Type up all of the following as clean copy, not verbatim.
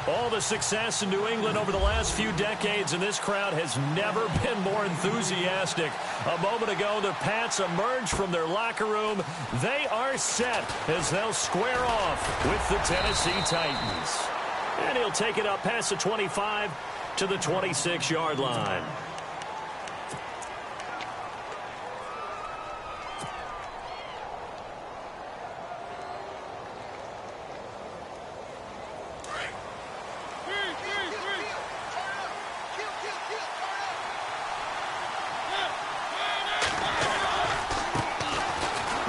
All the success in New England over the last few decades, and this crowd has never been more enthusiastic. A moment ago, the Pats emerged from their locker room. They are set as they'll square off with the Tennessee Titans. And he'll take it up past the 25 to the 26-yard line.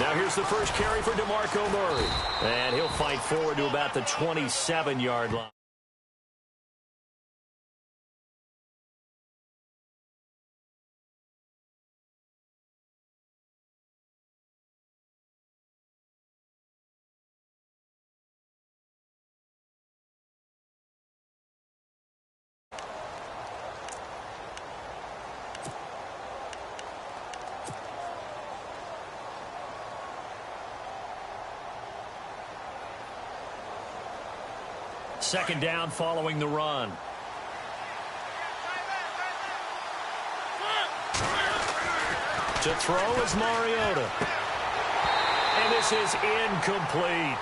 Now here's the first carry for DeMarco Murray. And he'll fight forward to about the 27-yard line. Second down following the run. To throw is Mariota. And this is incomplete.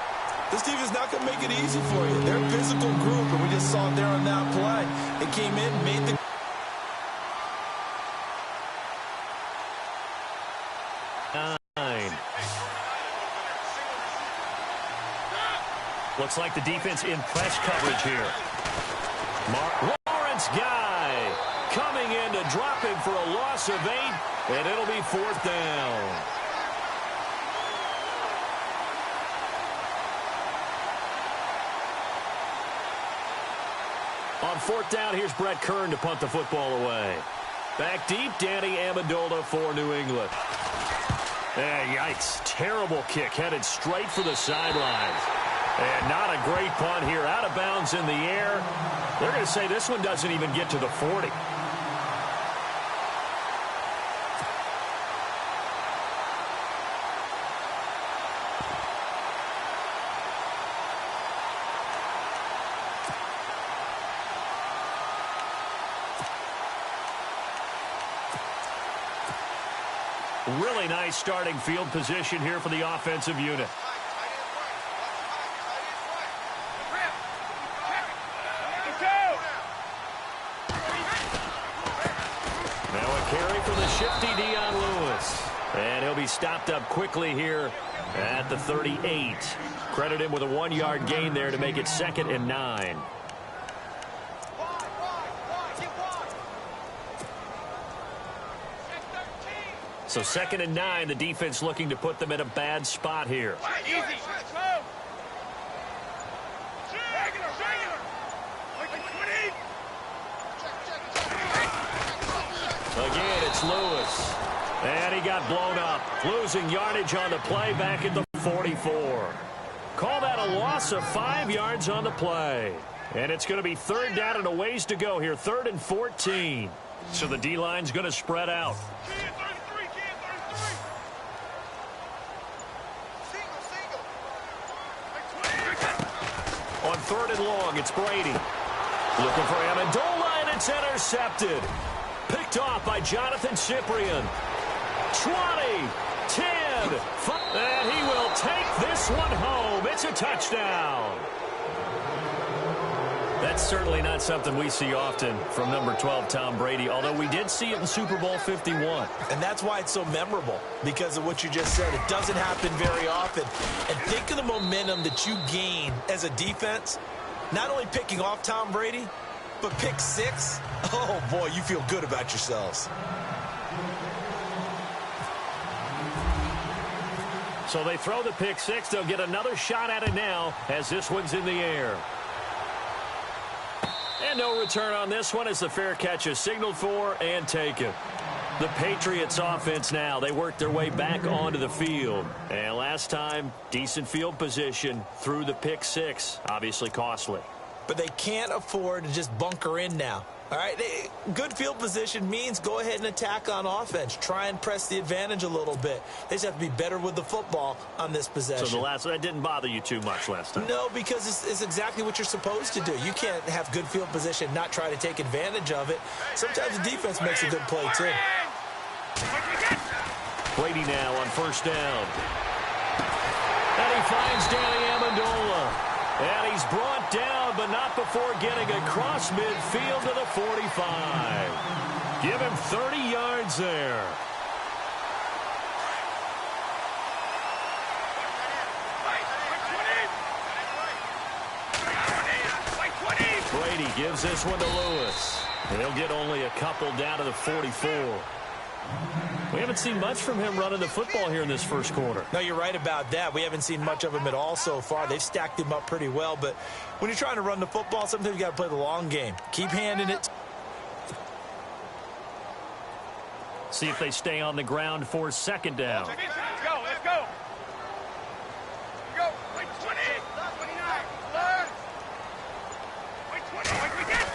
This team is not going to make it easy for you. They're a physical group, and we just saw it there on that play. It came in, made the... Looks like the defense in press coverage here. Lawrence Guy coming in to drop him for a loss of 8, and it'll be 4th down. On 4th down, here's Brett Kern to punt the football away. Back deep, Danny Amendola for New England. Yikes. Terrible kick headed straight for the sidelines. And not a great punt here. Out of bounds in the air. They're going to say this one doesn't even get to the 40. Really nice starting field position here for the offensive unit. Shifty Dion Lewis. And he'll be stopped up quickly here at the 38. Credit him with a 1-yard gain there to make it 2nd and 9. So 2nd and 9, the defense looking to put them in a bad spot here. Again, it's Lewis. And he got blown up. Losing yardage on the play back at the 44. Call that a loss of 5 yards on the play. And it's going to be 3rd down and a ways to go here. 3rd and 14. So the D-line's going to spread out. On 3rd and long, it's Brady. Looking for Amendola, and it's intercepted. Picked off by Jonathan Cyprien. 20, 10, 5, and he will take this one home. It's a touchdown. That's certainly not something we see often from number 12, Tom Brady, although we did see it in Super Bowl 51. And that's why it's so memorable, because of what you just said. It doesn't happen very often. And think of the momentum that you gain as a defense, not only picking off Tom Brady, but pick 6, oh, boy, you feel good about yourselves. So they throw the pick 6. They'll get another shot at it now as this one's in the air. And no return on this one as the fair catch is signaled for and taken. The Patriots offense now, they work their way back onto the field. And last time, decent field position through the pick 6, obviously costly. But they can't afford to just bunker in now. All right, good field position means go ahead and attack on offense. Try and press the advantage a little bit. They just have to be better with the football on this possession. So the last one, that didn't bother you too much last time? No, because it's exactly what you're supposed to do. You can't have good field position, not try to take advantage of it. Sometimes the defense makes a good play, too. Brady now on first down. And he finds Danny Amendola. And he's brought down, but not before getting across midfield to the 45. Give him 30 yards there. Brady gives this one to Lewis. And he'll get only a couple down to the 44. We haven't seen much from him running the football here in this first quarter. No, you're right about that. We haven't seen much of him at all so far. They've stacked him up pretty well, but when you're trying to run the football, sometimes you got to play the long game. Keep handing it. See if they stay on the ground for second down. Let's go, let's go. Go. Wait, 20. 29. Wait, 20. Wait, we get.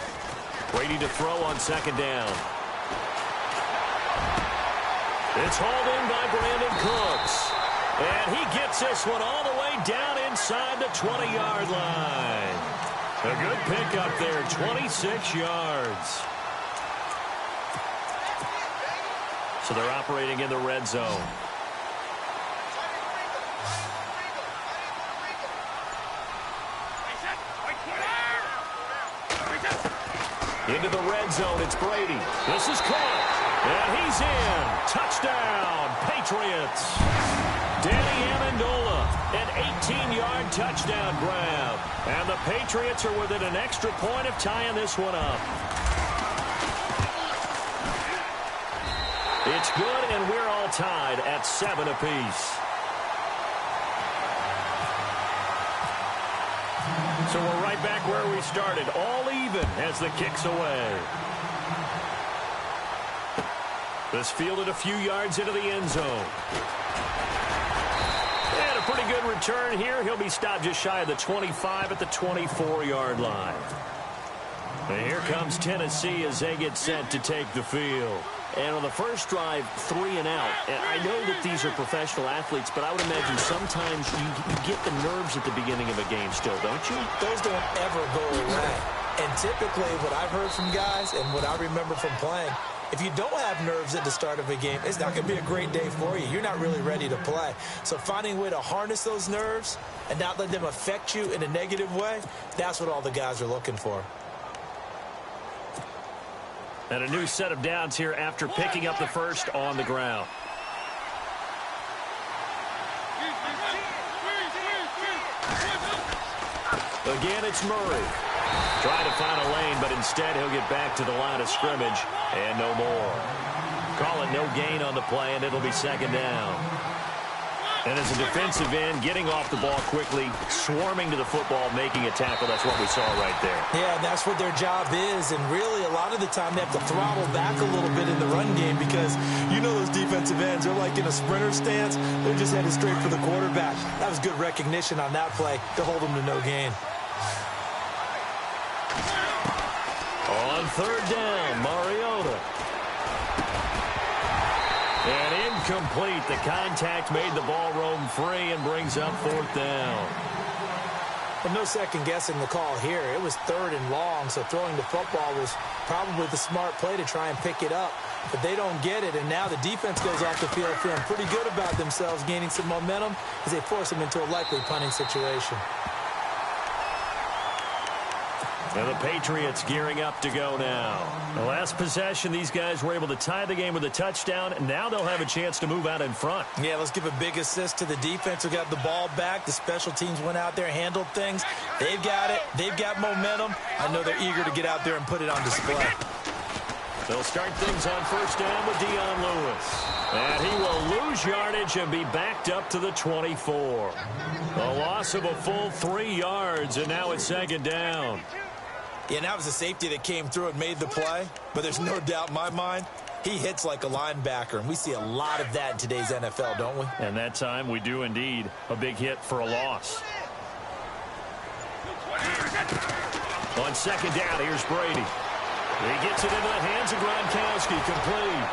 Brady to throw on second down. It's hauled in by Brandon Cooks. And he gets this one all the way down inside the 20-yard line. A good pickup there, 26 yards. So they're operating in the red zone. Into the red zone, it's Brady. This is caught. And he's in. Touchdown, Patriots. Danny Amendola, an 18-yard touchdown grab. And the Patriots are within an extra point of tying this one up. It's good, and we're all tied at 7 apiece. So we're right back where we started, all even as the kick's away. This fielded a few yards into the end zone. And a pretty good return here. He'll be stopped just shy of the 25 at the 24-yard line. And here comes Tennessee as they get set to take the field. And on the first drive, 3 and out. And I know that these are professional athletes, but I would imagine sometimes you get the nerves at the beginning of a game still, don't you? Those don't ever go away. And typically what I've heard from guys and what I remember from playing, if you don't have nerves at the start of a game, it's not going to be a great day for you. You're not really ready to play. So finding a way to harness those nerves and not let them affect you in a negative way, that's what all the guys are looking for. And a new set of downs here after picking up the first on the ground. Again, it's Murray. Trying to find a lane, but instead he'll get back to the line of scrimmage and no more. Call it no gain on the play, and it'll be second down. And as a defensive end, getting off the ball quickly, swarming to the football, making a tackle. That's what we saw right there. Yeah, that's what their job is. And really, a lot of the time, they have to throttle back a little bit in the run game because you know those defensive ends, they're like in a sprinter stance. They're just headed straight for the quarterback. That was good recognition on that play to hold them to no gain. On third down, Mariota. And incomplete. The contact made the ball roam free and brings up fourth down. Well, no second guessing the call here. It was 3rd and long, so throwing the football was probably the smart play to try and pick it up. But they don't get it, and now the defense goes off the field feeling pretty good about themselves, gaining some momentum as they force them into a likely punting situation. And the Patriots gearing up to go now. The last possession, these guys were able to tie the game with a touchdown, and now they'll have a chance to move out in front. Yeah, let's give a big assist to the defense who got the ball back. The special teams went out there, handled things. They've got it. They've got momentum. I know they're eager to get out there and put it on display. They'll start things on first down with Dion Lewis. And he will lose yardage and be backed up to the 24. A loss of a full 3 yards, and now it's second down. Yeah, and that was a safety that came through and made the play. But there's no doubt in my mind, he hits like a linebacker. And we see a lot of that in today's NFL, don't we? And that time we do indeed. A big hit for a loss. On second down, here's Brady. He gets it into the hands of Gronkowski, complete.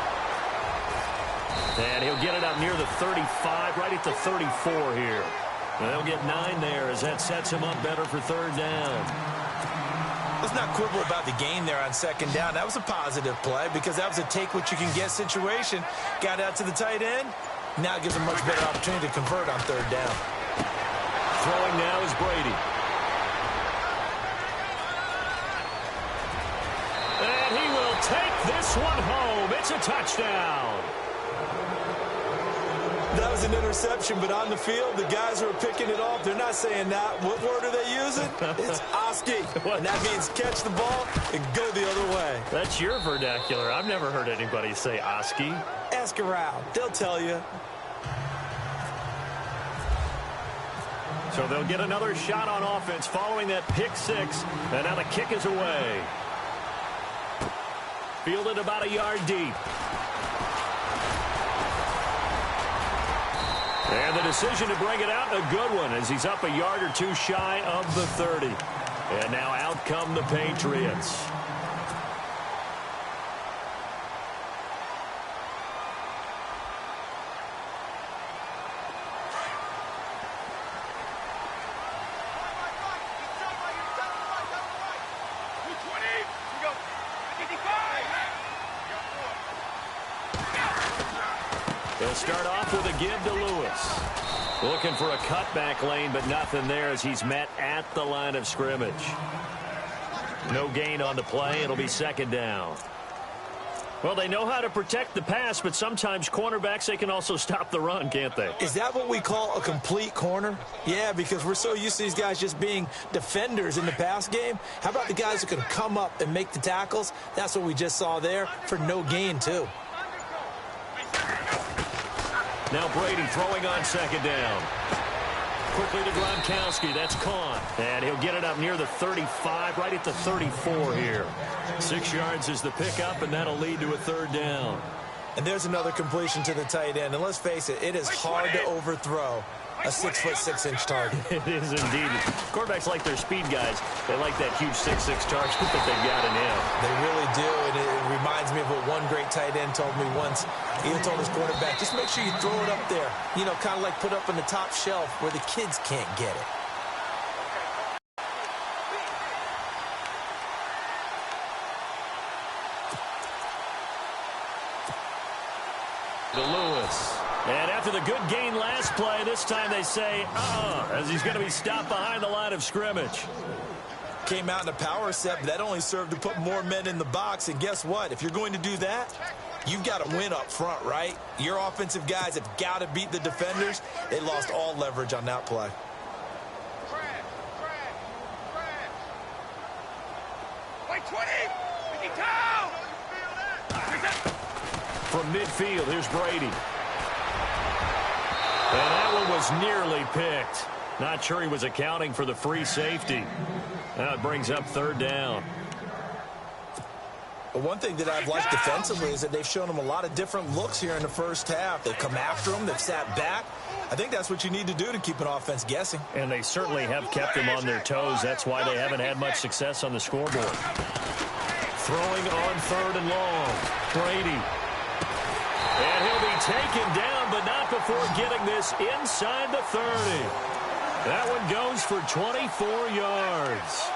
And he'll get it up near the 35, right at the 34 here. And they'll get 9 there as that sets him up better for third down. Let's not quibble about the gain there on second down. That was a positive play because that was a take-what-you-can-get situation. Got out to the tight end. Now it gives him a much better opportunity to convert on third down. Throwing now is Brady. And he will take this one home. It's a touchdown. That was an interception, but on the field, the guys who are picking it off, they're not saying that. What word are they using? It's Oski. And that means catch the ball and go the other way. That's your vernacular. I've never heard anybody say Oski. Ask around. They'll tell you. So they'll get another shot on offense following that pick six. And now the kick is away. Fielded about a yard deep. And the decision to bring it out, a good one, as he's up a yard or two shy of the 30. And now out come the Patriots. They'll start off with a give to Lewis. Looking for a cutback lane, but nothing there as he's met at the line of scrimmage. No gain on the play. It'll be second down. Well, they know how to protect the pass, but sometimes cornerbacks, they can also stop the run, can't they? Is that what we call a complete corner? Yeah, because we're so used to these guys just being defenders in the pass game. How about the guys who can come up and make the tackles? That's what we just saw there for no gain, too. Now Brady throwing on second down. Quickly to Gronkowski. That's caught. And he'll get it up near the 35, right at the 34 here. 6 yards is the pickup, and that'll lead to a third down. And there's another completion to the tight end. And let's face it, it is hard to overthrow a 6'6" target. It is indeed. Quarterbacks like their speed guys. They like that huge 6'6" target that they've got in him. They really do, and it reminds me of what one great tight end told me once. He told his quarterback, just make sure you throw it up there. You know, kind of like put up on the top shelf where the kids can't get it. To Lewis. And after the good gain last play, this time they say, as he's going to be stopped behind the line of scrimmage. Came out in a power set, but that only served to put more men in the box. And guess what? If you're going to do that, you've got to win up front, right? Your offensive guys have got to beat the defenders. They lost all leverage on that play. Wait, 20! From midfield, here's Brady. And that one was nearly picked. Not sure he was accounting for the free safety. Now it brings up third down. But one thing that I've liked defensively is that they've shown them a lot of different looks here in the first half. They've come after them. They've sat back. I think that's what you need to do to keep an offense guessing. And they certainly have kept them on their toes. That's why they haven't had much success on the scoreboard. Throwing on third and long. Brady. And he'll be taken down, but not before getting this inside the 30. That one goes for 24 yards.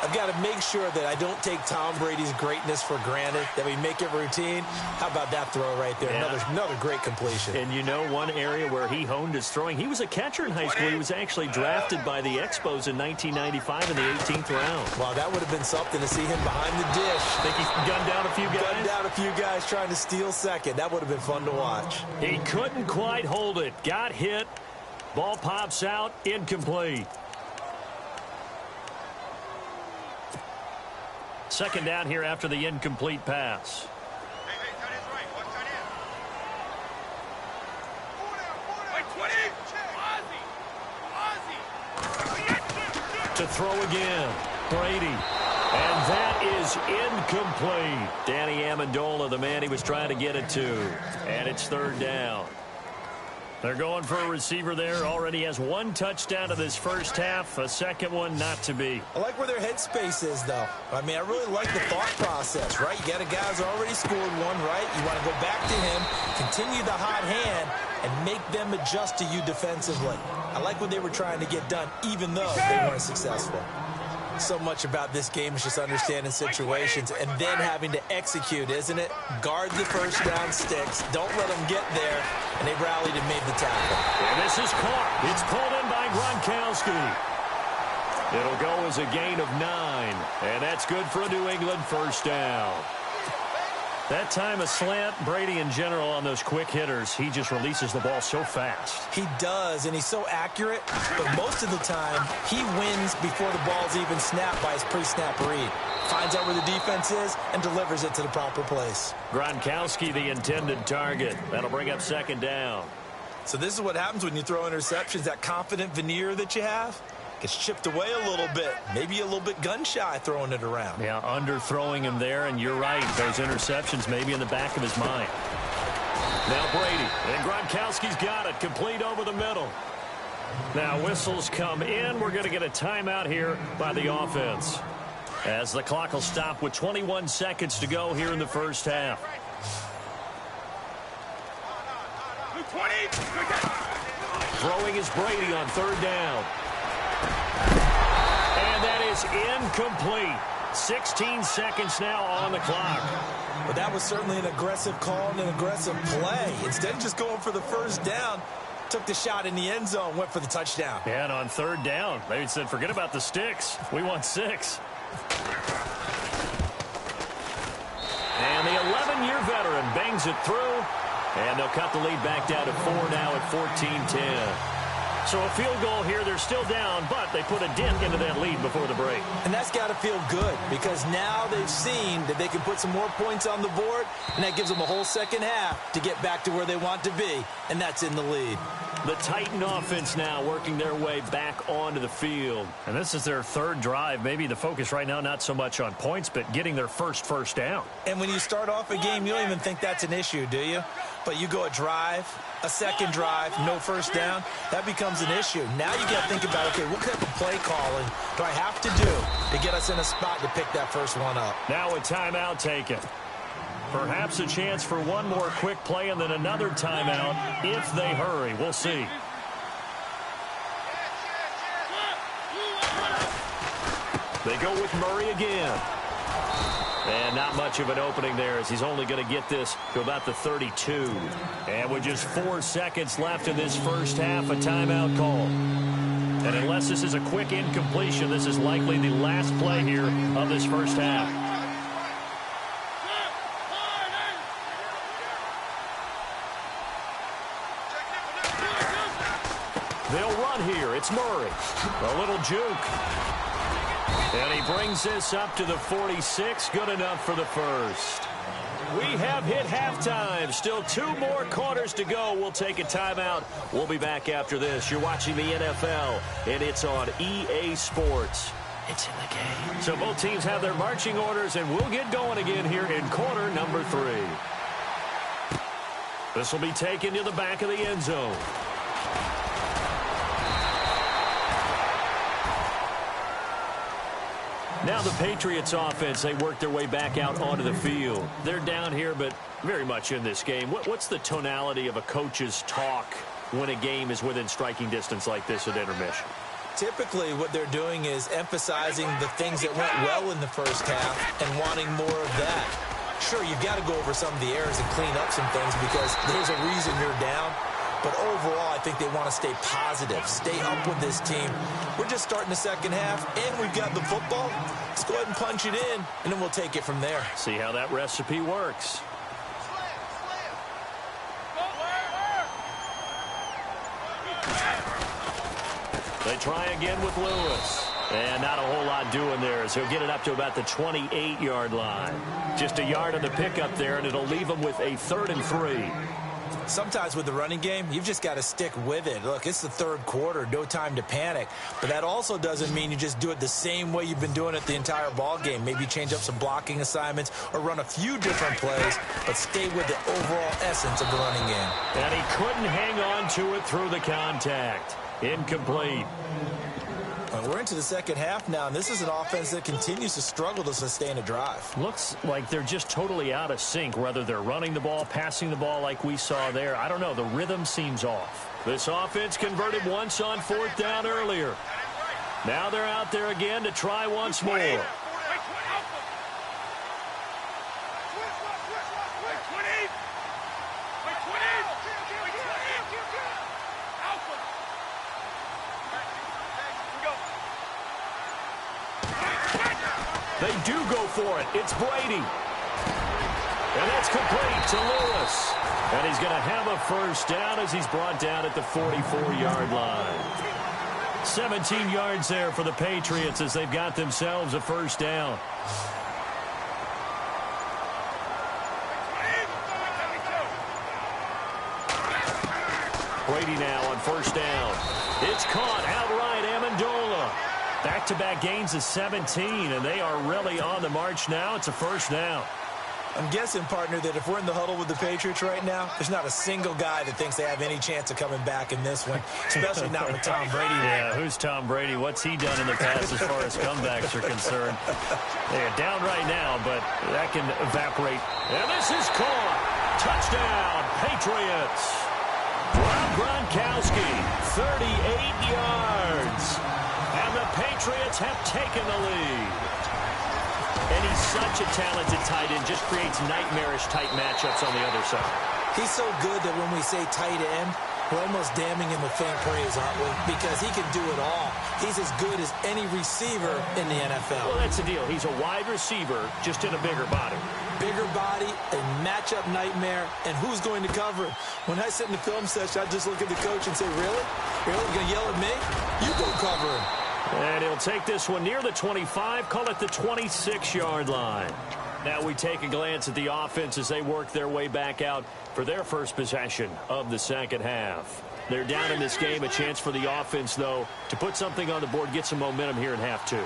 I've got to make sure that I don't take Tom Brady's greatness for granted, that we make it routine. How about that throw right there? Yeah. Another great completion. And you know one area where he honed his throwing, he was a catcher in high school. He was actually drafted by the Expos in 1995 in the 18th round. Wow, that would have been something to see him behind the dish. Think he gunned down a few guys? Gunned down a few guys trying to steal second. That would have been fun to watch. He couldn't quite hold it. Got hit. Ball pops out. Incomplete. Second down here after the incomplete pass. Hey, tight end's right. Watch tight end. Wait, 20! Ozzy! To throw again. Brady. And that is incomplete. Danny Amendola, the man he was trying to get it to. And it's third down. They're going for a receiver there. Already has one touchdown of this first half. A second one not to be. I like where their headspace is, though. I mean, I really like the thought process, right? You got a guy who's already scored one, right? You want to go back to him, continue the hot hand, and make them adjust to you defensively. I like what they were trying to get done, even though they weren't successful. So much about this game is just understanding situations and then having to execute, isn't it? Guard the first down sticks. Don't let them get there. And they rallied and made the tackle. And this is caught. It's pulled in by Gronkowski. It'll go as a gain of 9. And that's good for a New England first down. That time a slant, Brady in general on those quick hitters, he just releases the ball so fast. He does, and he's so accurate, but most of the time he wins before the ball's even snapped by his pre-snap read. Finds out where the defense is and delivers it to the proper place. Gronkowski the intended target. That'll bring up second down. So this is what happens when you throw interceptions. That confident veneer that you have gets chipped away a little bit. Maybe a little bit gun-shy throwing it around. Yeah, underthrowing him there, and you're right. Those interceptions maybe in the back of his mind. Now Brady, and Gronkowski's got it. Complete over the middle. Now whistles come in. We're going to get a timeout here by the offense, as the clock will stop with 21 seconds to go here in the first half. 20. Throwing is Brady on third down. And that is incomplete. 16 seconds now on the clock. But that was certainly an aggressive call and an aggressive play. Instead of just going for the first down, took the shot in the end zone, went for the touchdown. Yeah, and on third down, they said, forget about the sticks. We want 6. And the 11-year veteran bangs it through. And they'll cut the lead back down to 4 now at 14-10. So a field goal here. They're still down, but they put a dent into that lead before the break. And that's got to feel good, because now they've seen that they can put some more points on the board, and that gives them a whole second half to get back to where they want to be, and that's in the lead. The Titan offense now working their way back onto the field. And this is their third drive. Maybe the focus right now not so much on points, but getting their first down. And when you start off a game, you don't even think that's an issue, do you? But you go a drive, a second drive, no first down, that becomes an issue. Now you got to think about, okay, what type of play calling do I have to do to get us in a spot to pick that first one up? Now a timeout taken. Perhaps a chance for one more quick play and then another timeout if they hurry. We'll see. They go with Murray again. And not much of an opening there, as he's only going to get this to about the 32. And with just 4 seconds left in this first half, a timeout call. And unless this is a quick incompletion, this is likely the last play here of this first half. They'll run here. It's Murray. A little juke. And he brings this up to the 46. Good enough for the first. We have hit halftime. Still 2 more quarters to go. We'll take a timeout. We'll be back after this. You're watching the NFL, and it's on EA Sports. It's in the game. So both teams have their marching orders, and we'll get going again here in quarter number 3. This will be taken to the back of the end zone. Now the Patriots offense, they work their way back out onto the field. They're down here, but very much in this game. What's the tonality of a coach's talk when a game is within striking distance like this at intermission? Typically, what they're doing is emphasizing the things that went well in the first half and wanting more of that. Sure, you've got to go over some of the errors and clean up some things because there's a reason you're down. But overall, I think they want to stay positive, stay up with this team. We're just starting the second half, and we've got the football. Let's go ahead and punch it in, and then we'll take it from there. See how that recipe works. They try again with Lewis. And not a whole lot doing there, as he'll get it up to about the 28-yard line. Just a yard on the pickup there, and it'll leave him with a 3rd and 3. Sometimes with the running game, you've just got to stick with it. Look, it's the third quarter, no time to panic. But that also doesn't mean you just do it the same way you've been doing it the entire ball game. Maybe change up some blocking assignments or run a few different plays, but stay with the overall essence of the running game. And he couldn't hang on to it through the contact. Incomplete. We're into the second half now, and this is an offense that continues to struggle to sustain a drive. Looks like they're just totally out of sync, whether they're running the ball, passing the ball like we saw there. I don't know. The rhythm seems off. This offense converted once on fourth down earlier. Now they're out there again to try once more. They do go for it. It's Brady. And that's complete to Lewis. And he's going to have a first down as he's brought down at the 44-yard line. 17 yards there for the Patriots as they've got themselves a first down. Brady now on first down. It's caught outright. Amendola. Back-to-back gains of 17, and they are really on the march now. It's a first down. I'm guessing, partner, that if we're in the huddle with the Patriots right now, there's not a single guy that thinks they have any chance of coming back in this one, especially not with Tom Brady. Yeah, who's Tom Brady? What's he done in the past as far as comebacks are concerned? They're down right now, but that can evaporate. And this is caught. Touchdown, Patriots. Rob Gronkowski, 38 yards. And the Patriots have taken the lead. And he's such a talented tight end, just creates nightmarish-type matchups on the other side. He's so good that when we say tight end, we're almost damning him with faint praise, aren't we? Because he can do it all. He's as good as any receiver in the NFL. Well, that's the deal. He's a wide receiver, just in a bigger body. Bigger body, a matchup nightmare, and who's going to cover him? When I sit in the film session, I just look at the coach and say, really? Really? You going to yell at me? You go cover him. And he'll take this one near the 25, call it the 26-yard line. Now we take a glance at the offense as they work their way back out for their first possession of the second half. They're down in this game. A chance for the offense, though, to put something on the board, get some momentum here in half two.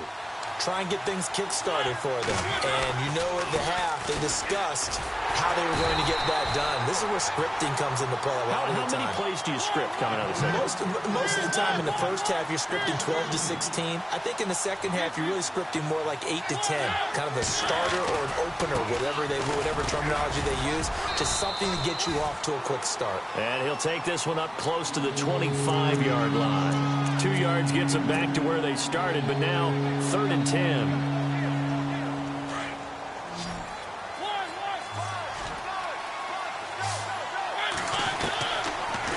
Try and get things kick-started for them. And you know at the half, they discussed how they were going to get that done. This is where scripting comes into play a lot of the time. How many plays do you script coming out of the second? Most of the time in the first half, you're scripting 12 to 16. I think in the second half, you're really scripting more like 8 to 10. Kind of a starter or an opener, whatever terminology they use. Just something to get you off to a quick start. And he'll take this one up close to the 25-yard line. 2 yards gets them back to where they started, but now 3rd and 10.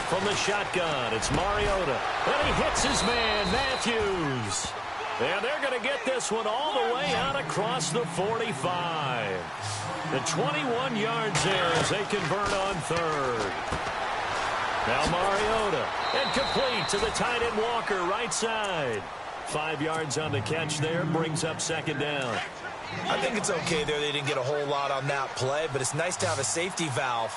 From the shotgun, it's Mariota. And he hits his man, Matthews. And they're going to get this one all the way out across the 45. The 21 yards there as they convert on 3rd. Now Mariota. And complete to the tight end Walker, right side. 5 yards on the catch there, brings up 2nd down. I think it's okay there. They didn't get a whole lot on that play, but it's nice to have a safety valve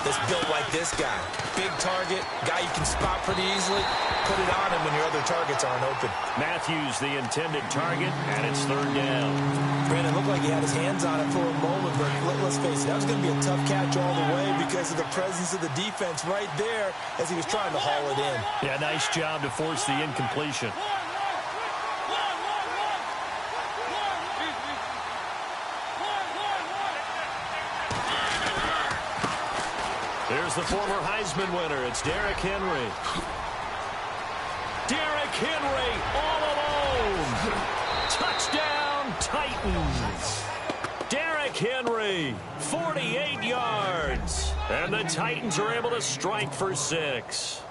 that's built like this guy. Big target, guy you can spot pretty easily. Put it on him when your other targets aren't open. Matthews, the intended target, and it's 3rd down. Brandon looked like he had his hands on it for a moment, but let's face it, that was going to be a tough catch all the way because of the presence of the defense right there as he was trying to haul it in. Yeah, nice job to force the incompletion. There's the former Heisman winner. It's Derrick Henry. Derrick Henry all alone. Touchdown, Titans. Derrick Henry, 48 yards. And the Titans are able to strike for 6.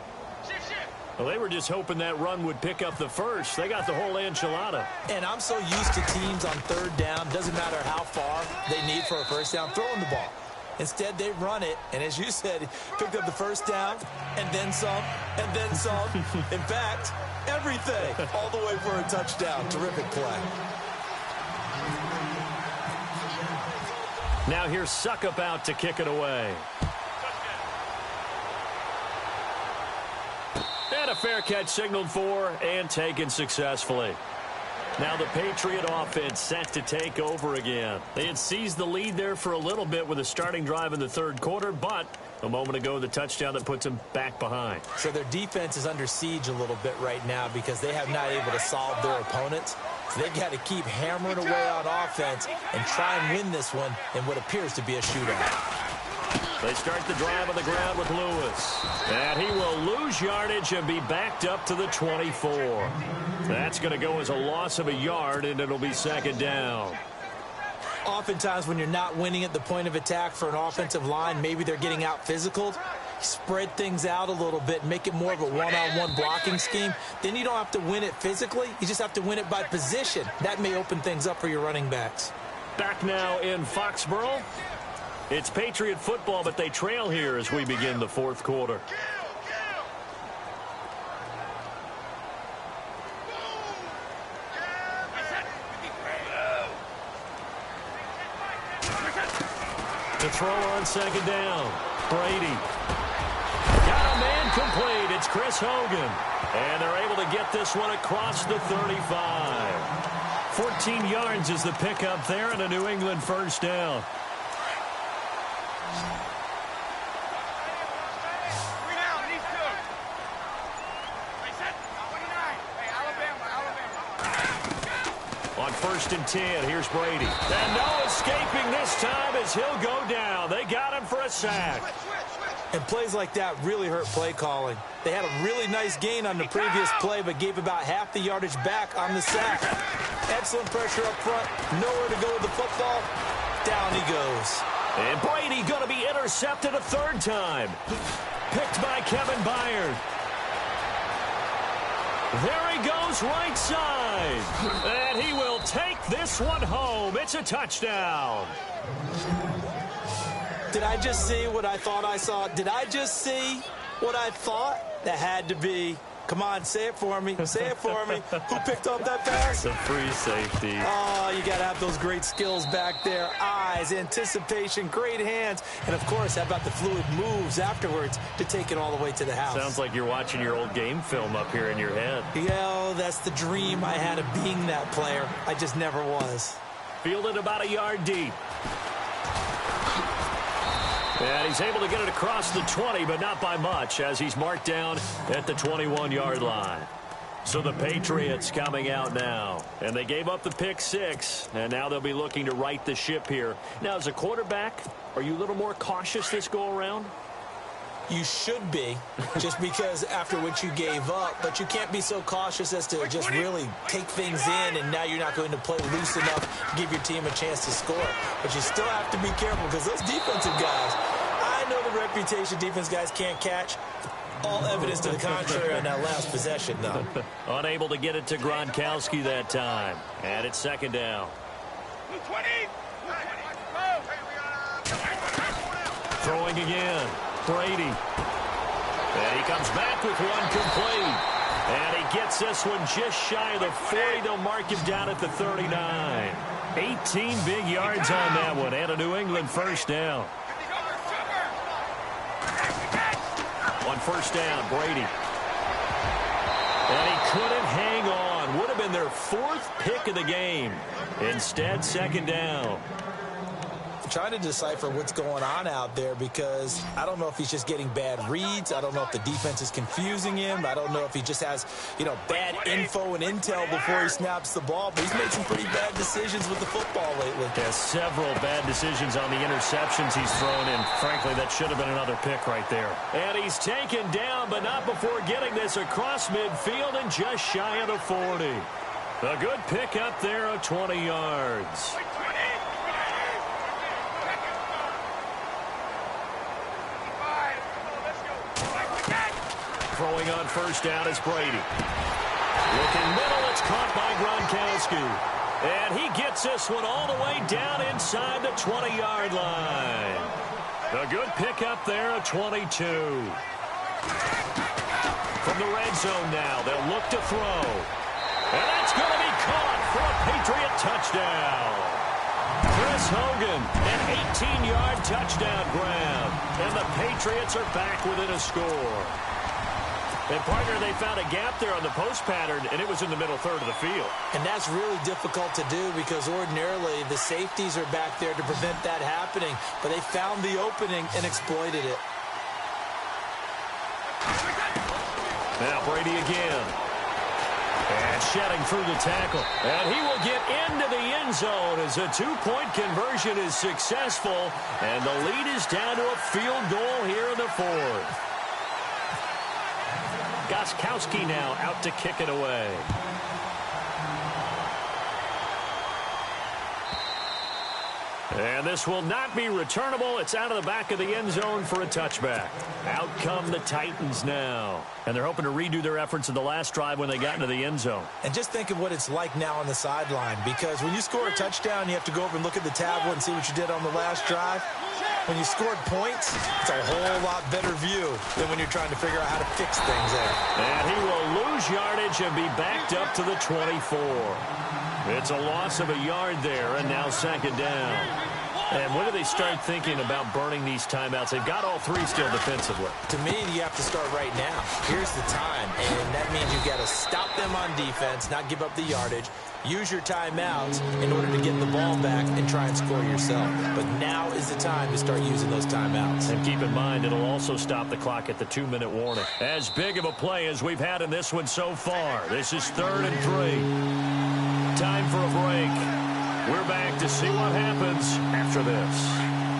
Well, they were just hoping that run would pick up the first. They got the whole enchilada. And I'm so used to teams on 3rd down, doesn't matter how far they need for a first down, throwing the ball. Instead, they run it, and as you said, picked up the first down, and then some, and then some. In fact, everything, all the way for a touchdown. Terrific play. Now here's Suckup out to kick it away. fair catch signaled for and taken successfully. Now the Patriot offense set to take over again. They had seized the lead there for a little bit with a starting drive in the third quarter, but a moment ago the touchdown that puts them back behind. So their defense is under siege a little bit right now because they have not able to solve their opponents. So they've got to keep hammering away on offense and try and win this one in what appears to be a shootout. They start the drive on the ground with Lewis. And he will lose yardage and be backed up to the 24. That's going to go as a loss of a yard, and it'll be second down. Oftentimes when you're not winning at the point of attack for an offensive line, maybe they're getting out physical. Spread things out a little bit, make it more of a one-on-one blocking scheme. Then you don't have to win it physically. You just have to win it by position. That may open things up for your running backs. Back now in Foxborough. It's Patriot football, but they trail here as we begin the fourth quarter. To throw on second down. Brady. Got a man complete. It's Chris Hogan. And they're able to get this one across the 35. 14 yards is the pickup there and a New England first down. On 1st and 10, here's Brady. And no escaping this time as he'll go down. They got him for a sack. And plays like that really hurt play calling. They had a really nice gain on the previous play, but gave about half the yardage back on the sack. Excellent pressure up front. Nowhere to go with the football. Down he goes. And Brady going to be intercepted a third time. Picked by Kevin Byard. There he goes right side. And he will take this one home. It's a touchdown. Did I just see what I thought I saw? Did I just see what I thought? That had to be. Come on, say it for me. Say it for me. Who picked up that pass? The free safety. Oh, you got to have those great skills back there. Eyes, anticipation, great hands. And, of course, how about the fluid moves afterwards to take it all the way to the house? Sounds like you're watching your old game film up here in your head. Yeah, that's the dream I had of being that player. I just never was. Fielded about a yard deep. And he's able to get it across the 20, but not by much, as he's marked down at the 21-yard line. So the Patriots coming out now. And they gave up the pick six, and now they'll be looking to right the ship here. Now, as a quarterback, are you a little more cautious this go-around? You should be, just because after what you gave up. But you can't be so cautious as to just really take things in, and now you're not going to play loose enough to give your team a chance to score. But you still have to be careful because those defensive guys, I know the reputation defense guys can't catch. All evidence to the contrary on that last possession, though. Unable to get it to Gronkowski that time. And it's second down. 20. Throwing again. Brady. And he comes back with one complete. And he gets this one just shy of the 40. They'll mark him down at the 39. 18 big yards on that one. And a New England first down. On first down, Brady. And he couldn't hang on. Would have been their fourth pick of the game. Instead, second down. Trying to decipher what's going on out there because I don't know if he's just getting bad reads. I don't know if the defense is confusing him. I don't know if he just has, bad info and intel before he snaps the ball. But he's made some pretty bad decisions with the football lately. Yeah, several bad decisions on the interceptions he's thrown in. Frankly, that should have been another pick right there. And he's taken down, but not before getting this across midfield and just shy of the 40. A good pick up there of 20 yards. Throwing on first down is Brady. Looking middle, it's caught by Gronkowski. And he gets this one all the way down inside the 20-yard line. A good pickup there, a 22. From the red zone now, they'll look to throw. And that's going to be caught for a Patriot touchdown. Chris Hogan, an 18-yard touchdown grab. And the Patriots are back within a score. And, partner, they found a gap there on the post pattern, and it was in the middle third of the field. And that's really difficult to do because ordinarily the safeties are back there to prevent that happening. But they found the opening and exploited it. Now Brady again. And shedding through the tackle. And he will get into the end zone as a two-point conversion is successful. And the lead is down to a field goal here in the fourth. Gostkowski now out to kick it away. And this will not be returnable. It's out of the back of the end zone for a touchback. Out come the Titans now. And they're hoping to redo their efforts in the last drive when they got into the end zone. And just think of what it's like now on the sideline, because when you score a touchdown, you have to go over and look at the tablet and see what you did on the last drive. When you scored points, it's a whole lot better view than when you're trying to figure out how to fix things there. And he will lose yardage and be backed up to the 24. It's a loss of a yard there, and now second down. And when do they start thinking about burning these timeouts? They've got all three still defensively. To me, you have to start right now. Here's the time, and that means you've got to stop them on defense, not give up the yardage, use your timeouts in order to get the ball back and try and score yourself. But now is the time to start using those timeouts. And keep in mind, it'll also stop the clock at the 2-minute warning. As big of a play as we've had in this one so far. This is 3rd and 3. Time for a break. We're back to see what happens after this.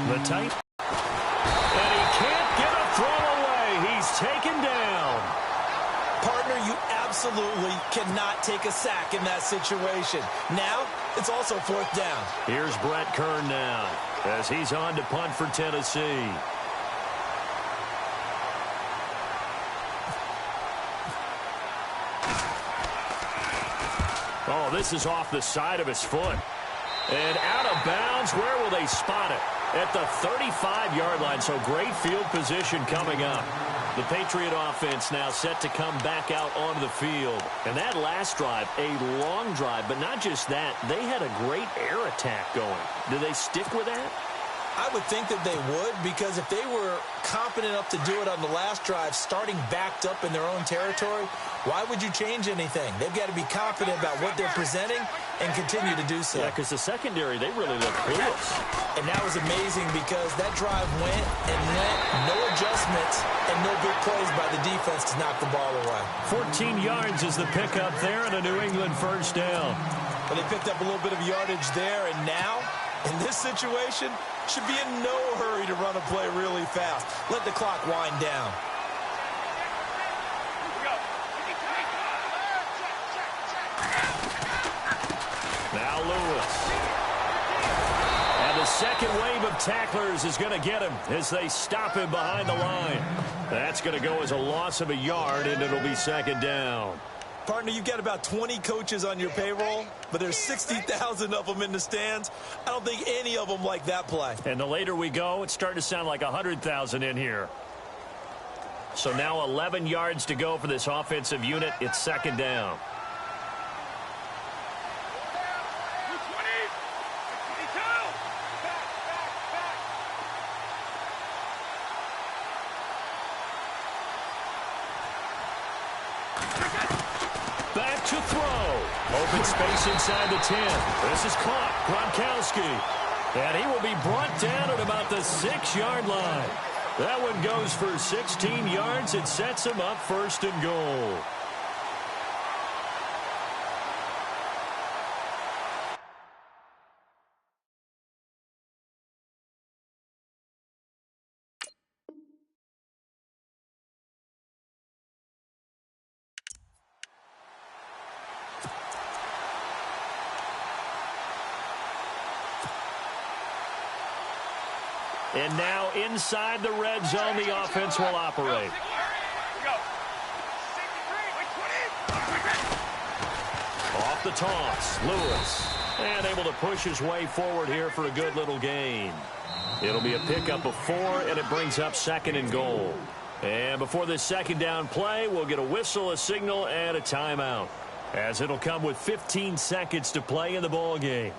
The tight. And he can't get a throw away. He's taken down. Partner, you absolutely cannot take a sack in that situation. Now, it's also 4th down. Here's Brett Kern now as he's on to punt for Tennessee. Oh, this is off the side of his foot. And out of bounds. Where will they spot it? At the 35-yard line, so great field position coming up. The Patriot offense now set to come back out onto the field. And that last drive, a long drive, but not just that. They had a great air attack going. Do they stick with that? I would think that they would, because if they were confident enough to do it on the last drive, starting backed up in their own territory, why would you change anything? They've got to be confident about what they're presenting and continue to do so. Yeah, because the secondary, they really look clueless. And that was amazing because that drive went and went, no adjustments, and no big plays by the defense to knock the ball away. 14 yards is the pickup there and a New England first down. But they picked up a little bit of yardage there, and now, in this situation, should be in no hurry to run a play really fast. Let the clock wind down. Now Lewis. And the second wave of tacklers is going to get him as they stop him behind the line. That's going to go as a loss of a yard, and it'll be second down. Partner, you've got about 20 coaches on your payroll, but there's 60,000 of them in the stands. I don't think any of them like that play. And the later we go, it's starting to sound like 100,000 in here. So now 11 yards to go for this offensive unit. It's second down. Back to throw. Open space inside the 10. This is caught. Gronkowski. And he will be brought down at about the 6-yard line. That one goes for 16 yards. It sets him up 1st and goal. And now inside the red zone, the offense will operate. Off the toss, Lewis. And able to push his way forward here for a good little gain. It'll be a pickup of 4, and it brings up 2nd and goal. And before this second down play, we'll get a whistle, a signal, and a timeout, as it'll come with 15 seconds to play in the ball game.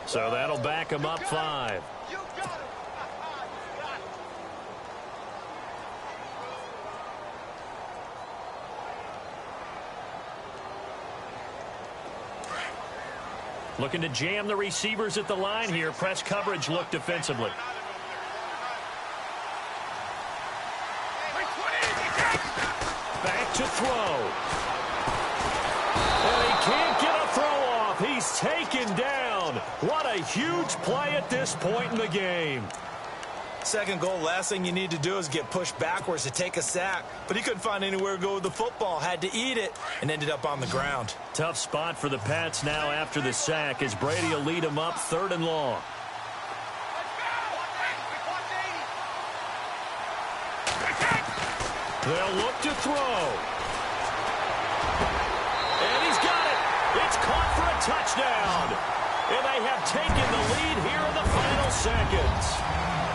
So that'll back him up 5. You got him. Looking to jam the receivers at the line here. Press coverage look defensively. Back to throw. And he can't get a throw off. He's taken down. What a huge play at this point in the game. Second goal, last thing you need to do is get pushed backwards to take a sack. But he couldn't find anywhere to go with the football. Had to eat it and ended up on the ground. Tough spot for the Pats now after the sack as Brady will lead them up 3rd and long. They'll look to throw. And he's got it. It's caught for a touchdown. And they have taken the lead here in the final seconds.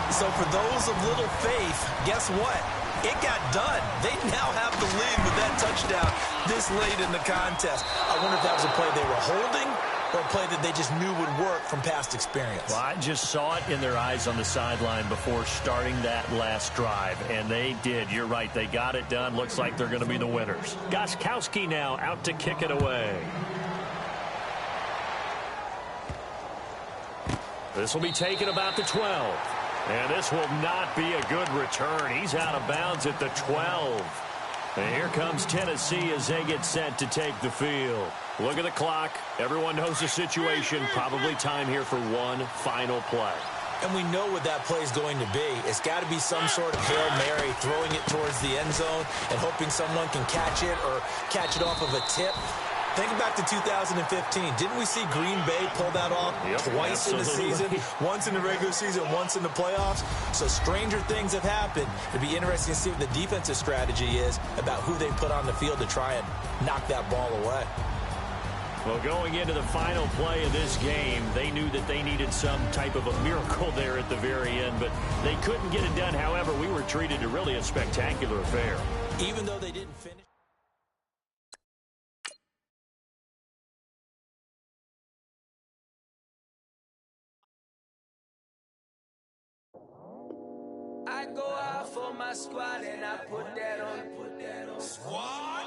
So for those of little faith, guess what? It got done. They now have the lead with that touchdown this late in the contest. I wonder if that was a play they were holding or a play that they just knew would work from past experience. Well, I just saw it in their eyes on the sideline before starting that last drive, and they did. You're right. They got it done. Looks like they're going to be the winners. Gostkowski now out to kick it away. This will be taken about the 12. And this will not be a good return. He's out of bounds at the 12. And here comes Tennessee as they get set to take the field. Look at the clock. Everyone knows the situation. Probably time here for one final play. And we know what that play is going to be. It's got to be some sort of Hail Mary, throwing it towards the end zone and hoping someone can catch it or catch it off of a tip. Think back to 2015. Didn't we see Green Bay pull that off twice in the season? Once in the regular season, once in the playoffs. So stranger things have happened. It'd be interesting to see what the defensive strategy is about who they put on the field to try and knock that ball away. Well, going into the final play of this game, they knew that they needed some type of a miracle there at the very end, but they couldn't get it done. However, we were treated to really a spectacular affair. Even though they didn't finish. I go out for my squad and I put that on. Squad?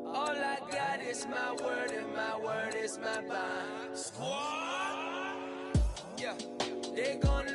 All I got is my word and my word is my bond. Squad? Yeah, they gonna